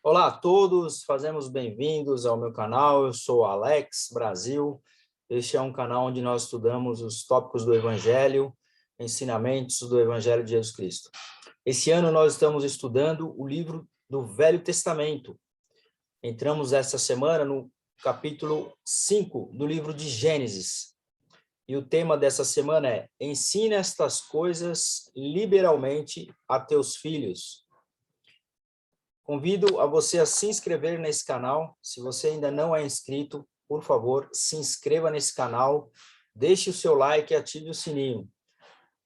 Olá a todos, fazemos bem-vindos ao meu canal. Eu sou Alex Brasil. Este é um canal onde nós estudamos os tópicos do Evangelho, ensinamentos do Evangelho de Jesus Cristo. Esse ano nós estamos estudando o livro do Velho Testamento. Entramos esta semana no capítulo 5 do livro de Gênesis. E o tema dessa semana é: ensina estas coisas liberalmente a teus filhos. Convido a você a se inscrever nesse canal. Se você ainda não é inscrito, por favor, se inscreva nesse canal, deixe o seu like e ative o sininho.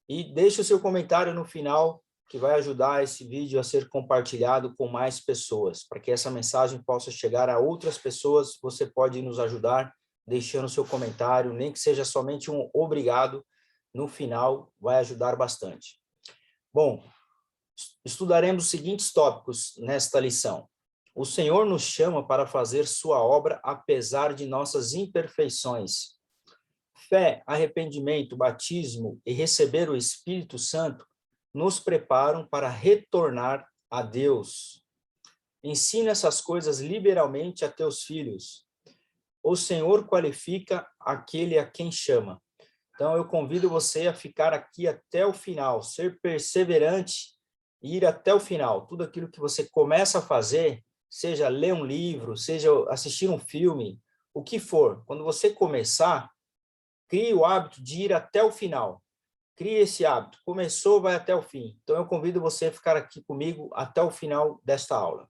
E deixe o seu comentário no final, que vai ajudar esse vídeo a ser compartilhado com mais pessoas. Para que essa mensagem possa chegar a outras pessoas, você pode nos ajudar deixando o seu comentário, nem que seja somente um obrigado, no final vai ajudar bastante. Bom, estudaremos os seguintes tópicos nesta lição. O Senhor nos chama para fazer sua obra apesar de nossas imperfeições. Fé, arrependimento, batismo e receber o Espírito Santo nos preparam para retornar a Deus. Ensina essas coisas liberalmente a teus filhos. O Senhor qualifica aquele a quem chama. Então, eu convido você a ficar aqui até o final, ser perseverante e ir até o final. Tudo aquilo que você começa a fazer, seja ler um livro, seja assistir um filme, o que for, quando você começar, crie o hábito de ir até o final. Crie esse hábito. Começou, vai até o fim. Então, eu convido você a ficar aqui comigo até o final desta aula.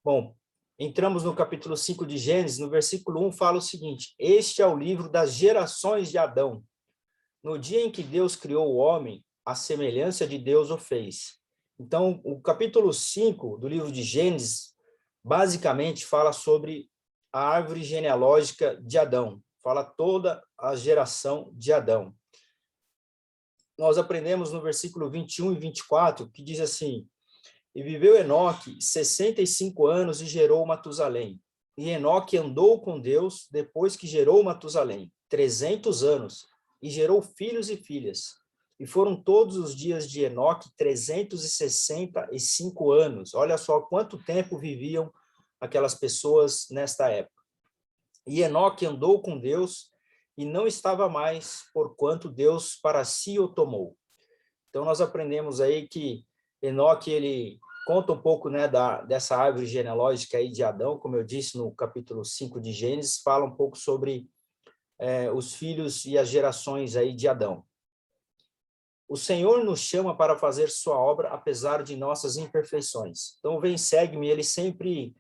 Bom, entramos no capítulo 5 de Gênesis, no versículo 1 fala o seguinte: este é o livro das gerações de Adão. No dia em que Deus criou o homem, a semelhança de Deus o fez. Então, o capítulo 5 do livro de Gênesis, basicamente fala sobre a árvore genealógica de Adão. Fala toda a geração de Adão. Nós aprendemos no versículo 21 e 24, que diz assim: e viveu Enoque 65 anos e gerou Matusalém. E Enoque andou com Deus depois que gerou Matusalém, 300 anos, e gerou filhos e filhas. E foram todos os dias de Enoque 365 anos. Olha só quanto tempo viviam aquelas pessoas nesta época. E Enoque andou com Deus e não estava mais, porquanto Deus para si o tomou. Então, nós aprendemos aí que Enoque, ele conta um pouco, né, dessa árvore genealógica aí de Adão, como eu disse no capítulo 5 de Gênesis, fala um pouco sobre os filhos e as gerações aí de Adão. O Senhor nos chama para fazer sua obra, apesar de nossas imperfeições. Então, vem, segue-me, ele sempre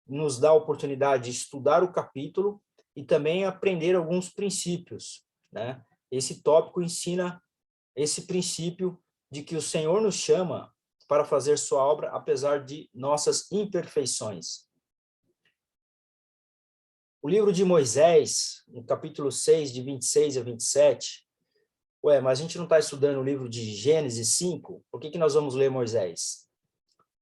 nos dá a oportunidade de estudar o capítulo e também aprender alguns princípios, né? Esse tópico ensina esse princípio de que o Senhor nos chama para fazer sua obra, apesar de nossas imperfeições. O livro de Moisés, no capítulo 6, de 26 a 27, mas a gente não está estudando o livro de Gênesis 5? Por que nós vamos ler Moisés?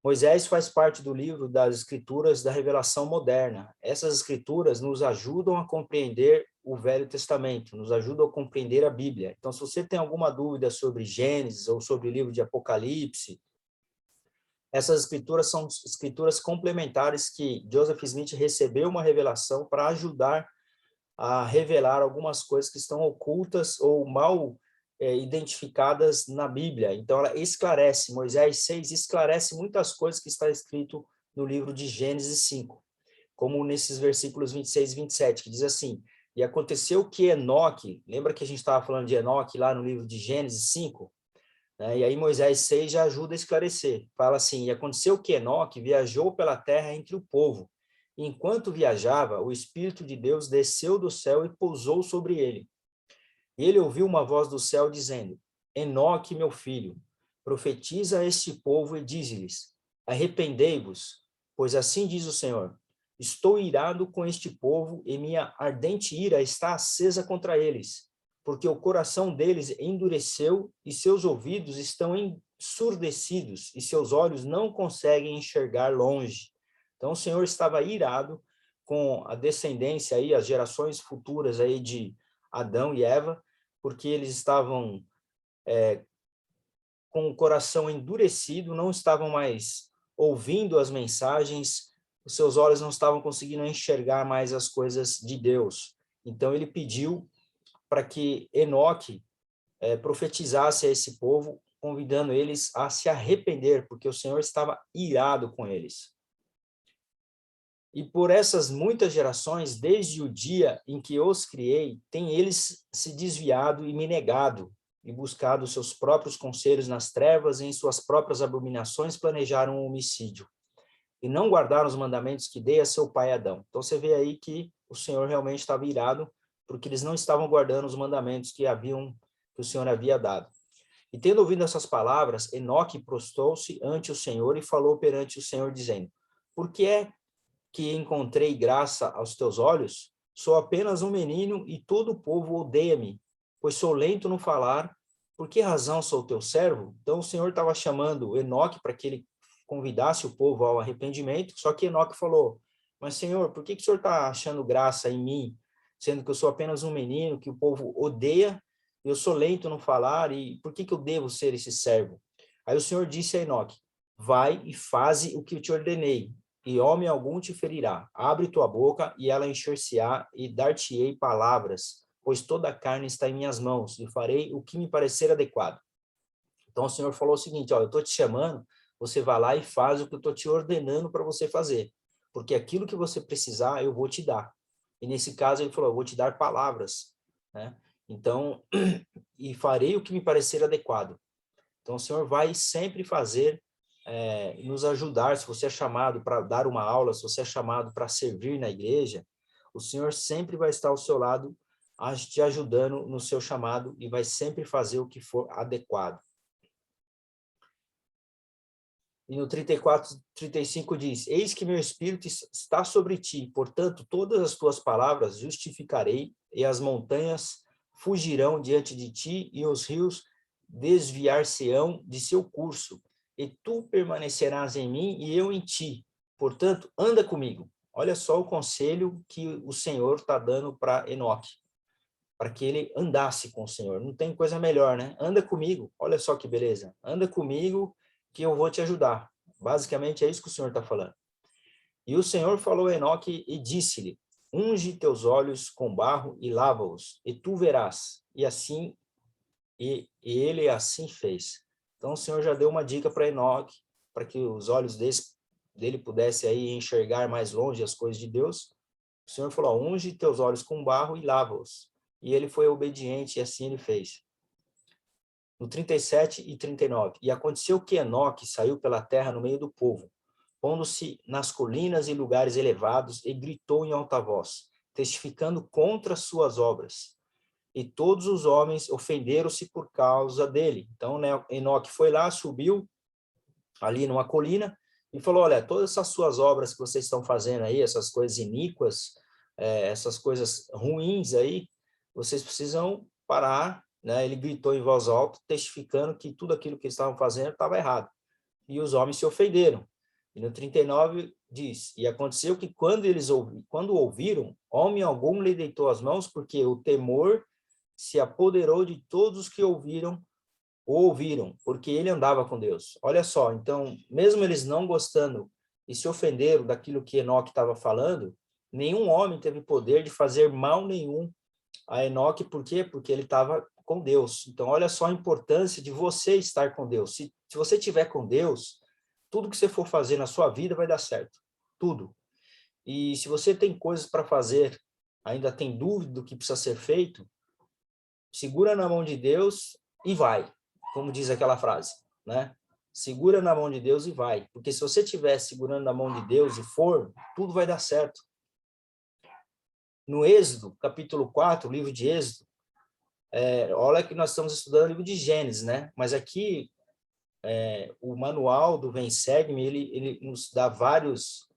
Moisés faz parte do livro das escrituras da revelação moderna. Essas escrituras nos ajudam a compreender o Velho Testamento, nos ajudam a compreender a Bíblia. Então, se você tem alguma dúvida sobre Gênesis ou sobre o livro de Apocalipse, essas escrituras são escrituras complementares que Joseph Smith recebeu uma revelação para ajudar a revelar algumas coisas que estão ocultas ou mal identificadas na Bíblia. Então, ela esclarece, Moisés 6 esclarece muitas coisas que está escrito no livro de Gênesis 5, como nesses versículos 26 e 27, que diz assim: e aconteceu que Enoque, lembra que a gente estava falando de Enoque lá no livro de Gênesis 5? Né? E aí Moisés 6 já ajuda a esclarecer. Fala assim: e aconteceu que Enoque viajou pela terra entre o povo. E enquanto viajava, o Espírito de Deus desceu do céu e pousou sobre ele. E ele ouviu uma voz do céu dizendo: Enoque, meu filho, profetiza a este povo e dize-lhes: arrependei-vos, pois assim diz o Senhor: estou irado com este povo e minha ardente ira está acesa contra eles, porque o coração deles endureceu e seus ouvidos estão ensurdecidos e seus olhos não conseguem enxergar longe. Então o Senhor estava irado com a descendência aí, as gerações futuras aí de Adão e Eva, porque eles estavam com o coração endurecido, não estavam mais ouvindo as mensagens, os seus olhos não estavam conseguindo enxergar mais as coisas de Deus. Então ele pediu para que Enoque profetizasse a esse povo, convidando eles a se arrepender, porque o Senhor estava irado com eles. E por essas muitas gerações, desde o dia em que os criei, têm eles se desviado e me negado, e buscado seus próprios conselhos nas trevas, e em suas próprias abominações planejaram um homicídio, e não guardaram os mandamentos que dei a seu pai Adão. Então você vê aí que o Senhor realmente estava irado, porque eles não estavam guardando os mandamentos que o Senhor havia dado. E tendo ouvido essas palavras, Enoque prostrou-se ante o Senhor e falou perante o Senhor, dizendo: por que é que encontrei graça aos teus olhos? Sou apenas um menino e todo o povo odeia-me, pois sou lento no falar. Por que razão sou teu servo? Então o Senhor estava chamando Enoque para que ele convidasse o povo ao arrependimento, só que Enoque falou: mas Senhor, por que o Senhor está achando graça em mim, sendo que eu sou apenas um menino, que o povo odeia, eu sou lento no falar, e por que eu devo ser esse servo? Aí o Senhor disse a Enoque: vai e faze o que eu te ordenei, e homem algum te ferirá. Abre tua boca, e ela encher-se-á, e dar-te-ei palavras, pois toda a carne está em minhas mãos, e farei o que me parecer adequado. Então o Senhor falou o seguinte: ó, eu estou te chamando, você vai lá e faz o que eu estou te ordenando para você fazer, porque aquilo que você precisar, eu vou te dar. E nesse caso ele falou: eu vou te dar palavras, né? Então, e farei o que me parecer adequado. Então o Senhor vai sempre fazer, nos ajudar. Se você é chamado para dar uma aula, se você é chamado para servir na igreja, o Senhor sempre vai estar ao seu lado, te ajudando no seu chamado, e vai sempre fazer o que for adequado. E no 34, 35 diz: eis que meu espírito está sobre ti, portanto todas as tuas palavras justificarei, e as montanhas fugirão diante de ti, e os rios desviar-se-ão de seu curso, e tu permanecerás em mim e eu em ti, portanto anda comigo. Olha só o conselho que o Senhor está dando para Enoque, para que ele andasse com o Senhor. Não tem coisa melhor, né? Anda comigo, olha só que beleza. Anda comigo que eu vou te ajudar. Basicamente é isso que o Senhor está falando. E o Senhor falou a Enoque e disse-lhe: unge teus olhos com barro e lava-os, e tu verás. E assim, e ele assim fez. Então o Senhor já deu uma dica para Enoque, para que os olhos dele pudessem aí enxergar mais longe as coisas de Deus. O Senhor falou: unge teus olhos com barro e lava-os. E ele foi obediente, e assim ele fez. No 37 e 39. E aconteceu que Enoque saiu pela terra no meio do povo, pondo-se nas colinas e lugares elevados, e gritou em alta voz, testificando contra suas obras. E todos os homens ofenderam-se por causa dele. Então, né, Enoque foi lá, subiu ali numa colina, e falou: olha, todas essas suas obras que vocês estão fazendo aí, essas coisas iníquas, essas coisas ruins aí, vocês precisam parar, né? Ele gritou em voz alta, testificando que tudo aquilo que eles estavam fazendo estava errado. E os homens se ofenderam. E no 39 diz: e aconteceu que quando ouviram, homem algum lhe deitou as mãos, porque o temor se apoderou de todos os que ouviram, porque ele andava com Deus. Olha só, então, mesmo eles não gostando e se ofenderam daquilo que Enoque estava falando, nenhum homem teve poder de fazer mal nenhum a Enoque. Por quê? Porque ele estava com Deus. Então, olha só a importância de você estar com Deus. Se você estiver com Deus, tudo que você for fazer na sua vida vai dar certo. Tudo. E se você tem coisas para fazer, ainda tem dúvida do que precisa ser feito, segura na mão de Deus e vai, como diz aquela frase, né? Segura na mão de Deus e vai. Porque se você estiver segurando na mão de Deus e for, tudo vai dar certo. No Êxodo, capítulo 4, o livro de Êxodo, olha que nós estamos estudando o livro de Gênesis, né? Mas aqui, o manual do Vem Segue-me, ele nos dá vários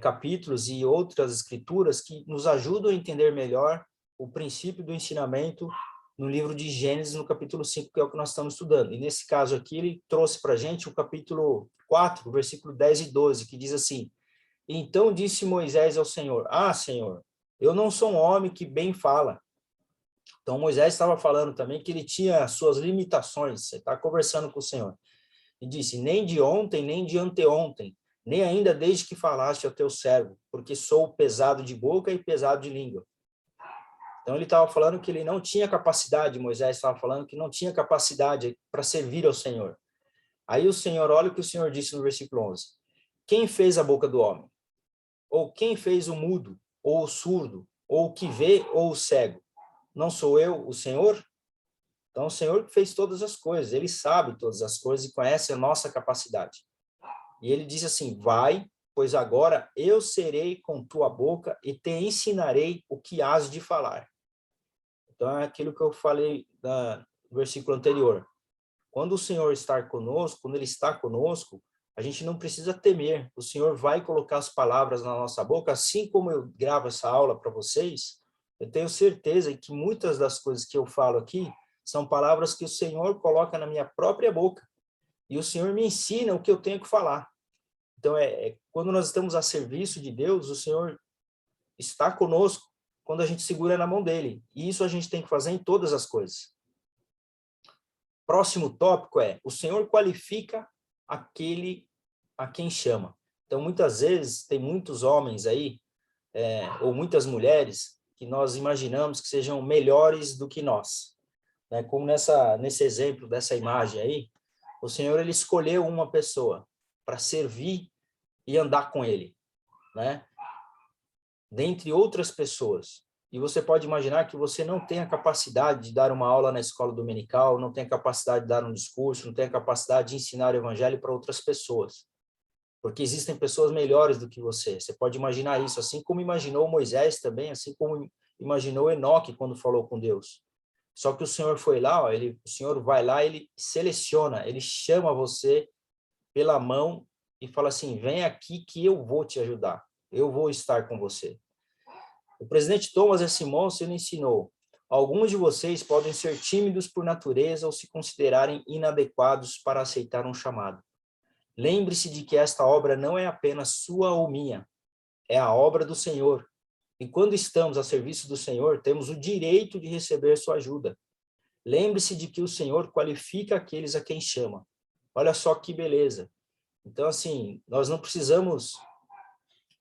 capítulos e outras escrituras que nos ajudam a entender melhor o princípio do ensinamento no livro de Gênesis, no capítulo 5, que é o que nós estamos estudando. E nesse caso aqui, ele trouxe para a gente o capítulo 4, versículo 10 e 12, que diz assim: então disse Moisés ao Senhor: ah, Senhor, eu não sou um homem que bem fala. Então Moisés estava falando também que ele tinha suas limitações. Você está conversando com o Senhor. e disse, nem de ontem, nem de anteontem, nem ainda desde que falaste ao teu servo, porque sou pesado de boca e pesado de língua. Então ele estava falando que ele não tinha capacidade, Moisés estava falando que não tinha capacidade para servir ao Senhor. Aí o Senhor, olha o que o Senhor disse no versículo 11. Quem fez a boca do homem? Ou quem fez o mudo, ou o surdo, ou o que vê, ou o cego? Não sou eu, o Senhor? Então o Senhor que fez todas as coisas, ele sabe todas as coisas e conhece a nossa capacidade. E ele diz assim, vai, pois agora eu serei com tua boca e te ensinarei o que has de falar. Então é aquilo que eu falei no versículo anterior. Quando o Senhor está conosco, quando ele está conosco, a gente não precisa temer. O Senhor vai colocar as palavras na nossa boca, assim como eu gravo essa aula para vocês, eu tenho certeza que muitas das coisas que eu falo aqui são palavras que o Senhor coloca na minha própria boca. E o Senhor me ensina o que eu tenho que falar. Então, quando nós estamos a serviço de Deus, o Senhor está conosco quando a gente segura na mão dele. E isso a gente tem que fazer em todas as coisas. Próximo tópico é, o Senhor qualifica aquele a quem chama. Então, muitas vezes, tem muitos homens aí, ou muitas mulheres, que nós imaginamos que sejam melhores do que nós. Né? Como nesse exemplo dessa imagem aí, o Senhor ele escolheu uma pessoa para servir e andar com ele, né? Dentre outras pessoas. E você pode imaginar que você não tem a capacidade de dar uma aula na escola dominical, não tem a capacidade de dar um discurso, não tem a capacidade de ensinar o evangelho para outras pessoas. Porque existem pessoas melhores do que você. Você pode imaginar isso, assim como imaginou Moisés também, assim como imaginou Enoque quando falou com Deus. Só que o Senhor foi lá, ó, o Senhor vai lá, ele seleciona, ele chama você pela mão e fala assim, vem aqui que eu vou te ajudar, eu vou estar com você. O presidente Thomas S. Monson ensinou, alguns de vocês podem ser tímidos por natureza ou se considerarem inadequados para aceitar um chamado. Lembre-se de que esta obra não é apenas sua ou minha, é a obra do Senhor. E quando estamos a serviço do Senhor, temos o direito de receber sua ajuda. Lembre-se de que o Senhor qualifica aqueles a quem chama. Olha só que beleza. Então, assim, nós não precisamos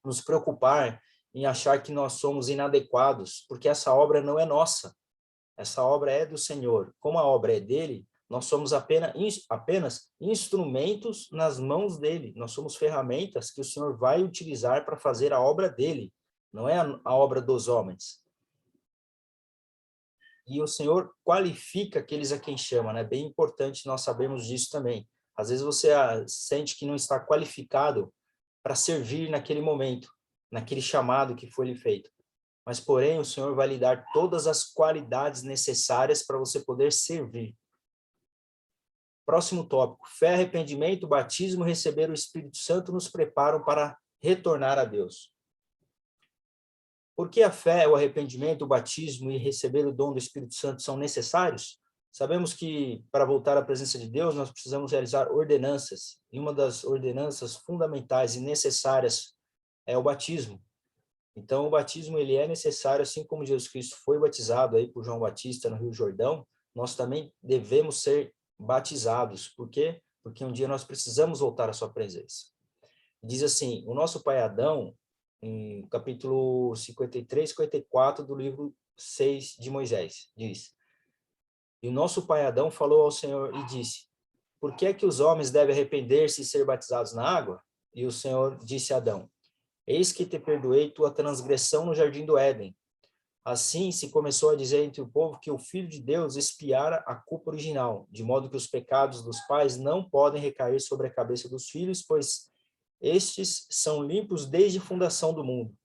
nos preocupar em achar que nós somos inadequados, porque essa obra não é nossa. Essa obra é do Senhor. Como a obra é dele, nós somos apenas instrumentos nas mãos dele. Nós somos ferramentas que o Senhor vai utilizar para fazer a obra dele. Não é a obra dos homens. E o Senhor qualifica aqueles a quem chama, né? Bem importante nós sabemos disso também. Às vezes você sente que não está qualificado para servir naquele momento, naquele chamado que foi lhe feito. Mas, porém, o Senhor vai lhe dar todas as qualidades necessárias para você poder servir. Próximo tópico. Fé, arrependimento, batismo, receber o Espírito Santo nos preparam para retornar a Deus. Por que a fé, o arrependimento, o batismo e receber o dom do Espírito Santo são necessários? Sabemos que, para voltar à presença de Deus, nós precisamos realizar ordenanças. E uma das ordenanças fundamentais e necessárias é o batismo. Então, o batismo ele é necessário, assim como Jesus Cristo foi batizado aí por João Batista no Rio Jordão, nós também devemos ser batizados. Por quê? Porque um dia nós precisamos voltar à sua presença. Diz assim, o nosso pai Adão, em capítulo 53, 54 do livro 6 de Moisés, diz, e o nosso pai Adão falou ao Senhor e disse, por que é que os homens devem arrepender-se e ser batizados na água? E o Senhor disse a Adão, eis que te perdoei tua transgressão no jardim do Éden. Assim se começou a dizer entre o povo que o Filho de Deus expiara a culpa original, de modo que os pecados dos pais não podem recair sobre a cabeça dos filhos, pois estes são limpos desde a fundação do mundo.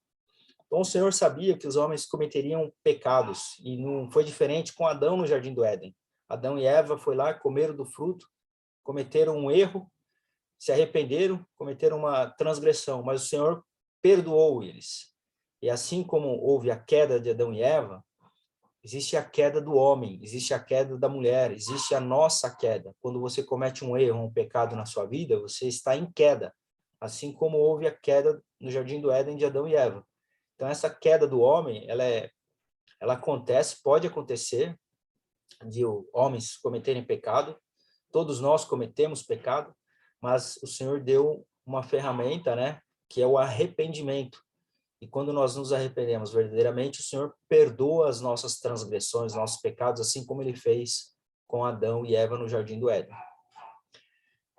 Então o Senhor sabia que os homens cometeriam pecados, e não foi diferente com Adão no jardim do Éden. Adão e Eva foram lá, comeram do fruto, cometeram um erro, se arrependeram, cometeram uma transgressão, mas o Senhor perdoou eles. E assim como houve a queda de Adão e Eva, existe a queda do homem, existe a queda da mulher, existe a nossa queda. Quando você comete um erro, um pecado na sua vida, você está em queda. Assim como houve a queda no Jardim do Éden de Adão e Eva. Então, essa queda do homem, ela acontece, pode acontecer, de homens cometerem pecado. Todos nós cometemos pecado, mas o Senhor deu uma ferramenta, né, que é o arrependimento. E quando nós nos arrependemos verdadeiramente, o Senhor perdoa as nossas transgressões, nossos pecados, assim como ele fez com Adão e Eva no Jardim do Éden.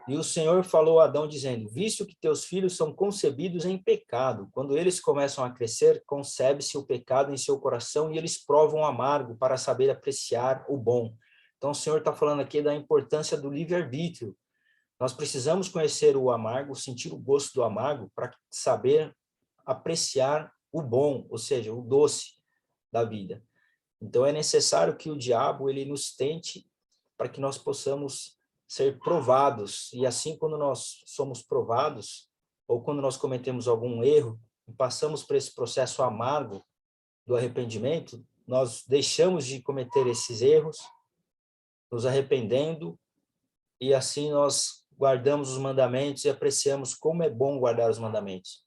E o Senhor falou a Adão dizendo, visto que teus filhos são concebidos em pecado, quando eles começam a crescer, concebe-se o pecado em seu coração e eles provam o amargo para saber apreciar o bom. Então o Senhor está falando aqui da importância do livre-arbítrio. Nós precisamos conhecer o amargo, sentir o gosto do amargo para saber apreciar o bom, ou seja, o doce da vida. Então é necessário que o diabo ele nos tente para que nós possamos ser provados, e assim quando nós somos provados, ou quando nós cometemos algum erro, e passamos por esse processo amargo do arrependimento, nós deixamos de cometer esses erros, nos arrependendo, e assim nós guardamos os mandamentos e apreciamos como é bom guardar os mandamentos.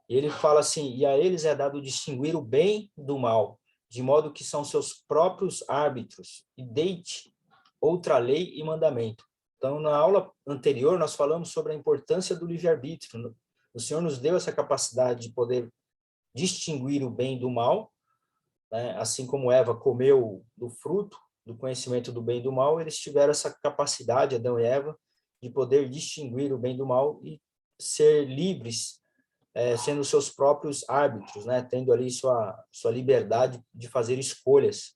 E ele fala assim, e a eles é dado distinguir o bem do mal, de modo que são seus próprios árbitros, e deite outra lei e mandamento. Então, na aula anterior, nós falamos sobre a importância do livre-arbítrio. O Senhor nos deu essa capacidade de poder distinguir o bem do mal, né? Assim como Eva comeu do fruto do conhecimento do bem e do mal, eles tiveram essa capacidade, Adão e Eva, de poder distinguir o bem do mal e ser livres, sendo seus próprios árbitros, né? Tendo ali sua liberdade de fazer escolhas.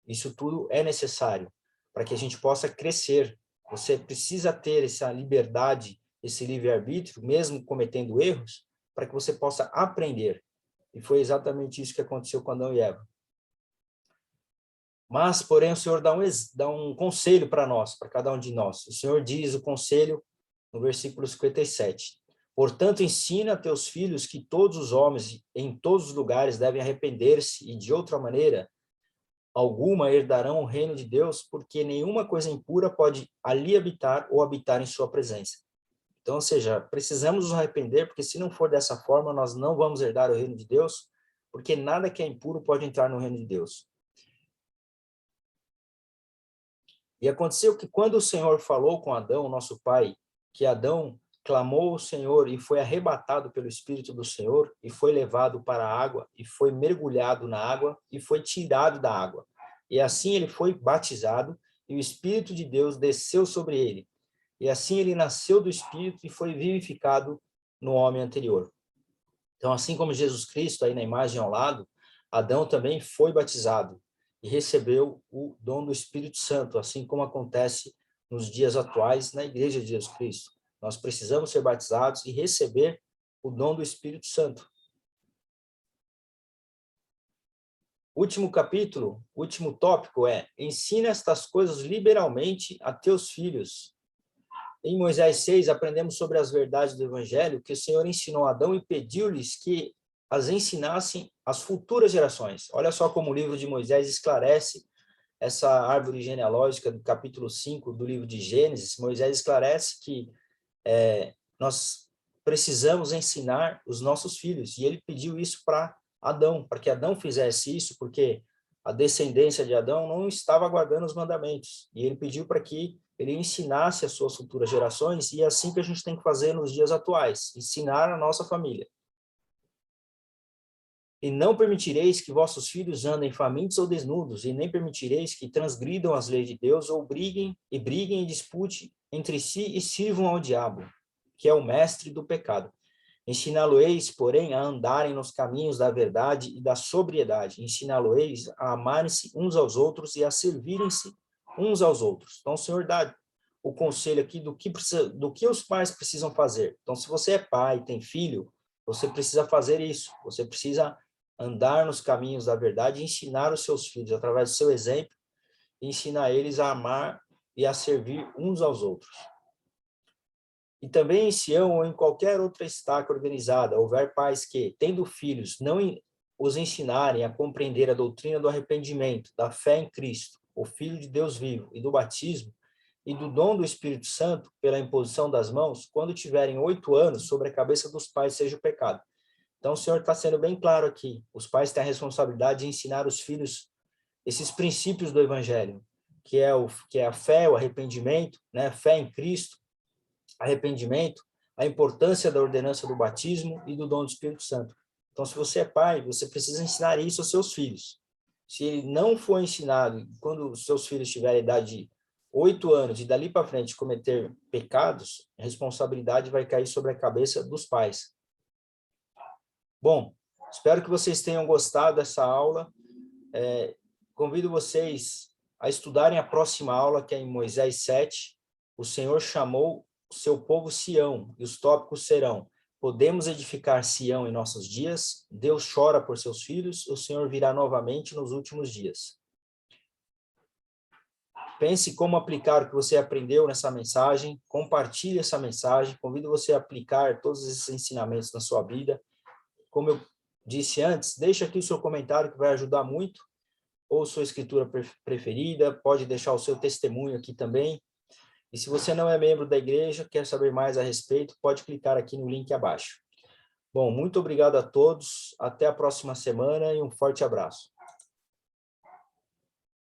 Isso tudo é necessário para que a gente possa crescer. Você precisa ter essa liberdade, esse livre-arbítrio, mesmo cometendo erros, para que você possa aprender. E foi exatamente isso que aconteceu com Adão e Eva. Mas, porém, o Senhor dá um conselho para nós, para cada um de nós. O Senhor diz o conselho no versículo 57. Portanto, ensina a teus filhos que todos os homens, em todos os lugares, devem arrepender-se, e de outra maneira alguma herdarão o reino de Deus, porque nenhuma coisa impura pode ali habitar ou habitar em sua presença. Então, ou seja, precisamos nos arrepender, porque se não for dessa forma, nós não vamos herdar o reino de Deus, porque nada que é impuro pode entrar no reino de Deus. E aconteceu que quando o Senhor falou com Adão, nosso pai, que Adão clamou ao Senhor e foi arrebatado pelo Espírito do Senhor, e foi levado para a água, e foi mergulhado na água, e foi tirado da água. E assim ele foi batizado, e o Espírito de Deus desceu sobre ele. E assim ele nasceu do Espírito e foi vivificado no homem anterior. Então, assim como Jesus Cristo, aí na imagem ao lado, Adão também foi batizado e recebeu o dom do Espírito Santo, assim como acontece nos dias atuais na Igreja de Jesus Cristo. Nós precisamos ser batizados e receber o dom do Espírito Santo. Último capítulo, último tópico é: ensina estas coisas liberalmente a teus filhos. Em Moisés 6, aprendemos sobre as verdades do Evangelho que o Senhor ensinou a Adão e pediu-lhes que as ensinassem às futuras gerações. Olha só como o livro de Moisés esclarece essa árvore genealógica do capítulo 5 do livro de Gênesis. Moisés esclarece que nós precisamos ensinar os nossos filhos, e ele pediu isso para Adão, para que Adão fizesse isso, porque a descendência de Adão não estava guardando os mandamentos, e ele pediu para que ele ensinasse as suas futuras gerações, e é assim que a gente tem que fazer nos dias atuais, ensinar a nossa família. E não permitireis que vossos filhos andem famintos ou desnudos, e nem permitireis que transgridam as leis de Deus, ou briguem e disputem entre si e sirvam ao diabo, que é o mestre do pecado. Ensiná-lo-eis, porém, a andarem nos caminhos da verdade e da sobriedade. Ensiná-lo-eis a amarem-se uns aos outros e a servirem-se uns aos outros. Então, o Senhor dá o conselho aqui do que os pais precisam fazer. Então, se você é pai, tem filho, você precisa fazer isso. Você precisa andar nos caminhos da verdade e ensinar os seus filhos, através do seu exemplo, ensinar eles a amar e a servir uns aos outros. E também em Sião ou em qualquer outra estaca organizada, houver pais que, tendo filhos, não os ensinarem a compreender a doutrina do arrependimento, da fé em Cristo, o Filho de Deus vivo, e do batismo, e do dom do Espírito Santo, pela imposição das mãos, quando tiverem 8 anos, sobre a cabeça dos pais seja o pecado. Então, o Senhor está sendo bem claro aqui. Os pais têm a responsabilidade de ensinar os filhos esses princípios do Evangelho, que é a fé, o arrependimento, né? Fé em Cristo, arrependimento, a importância da ordenança do batismo e do dom do Espírito Santo. Então, se você é pai, você precisa ensinar isso aos seus filhos. Se ele não for ensinado, quando os seus filhos tiverem a idade de 8 anos e dali para frente cometer pecados, a responsabilidade vai cair sobre a cabeça dos pais. Bom, espero que vocês tenham gostado dessa aula. Convido vocês a estudarem a próxima aula, que é em Moisés 7. O Senhor chamou o seu povo Sião, e os tópicos serão: podemos edificar Sião em nossos dias? Deus chora por seus filhos, o Senhor virá novamente nos últimos dias. Pense como aplicar o que você aprendeu nessa mensagem, compartilhe essa mensagem, convido você a aplicar todos esses ensinamentos na sua vida. Como eu disse antes, deixa aqui o seu comentário que vai ajudar muito, ou sua escritura preferida, pode deixar o seu testemunho aqui também. E se você não é membro da igreja, quer saber mais a respeito, pode clicar aqui no link abaixo. Bom, muito obrigado a todos, até a próxima semana e um forte abraço.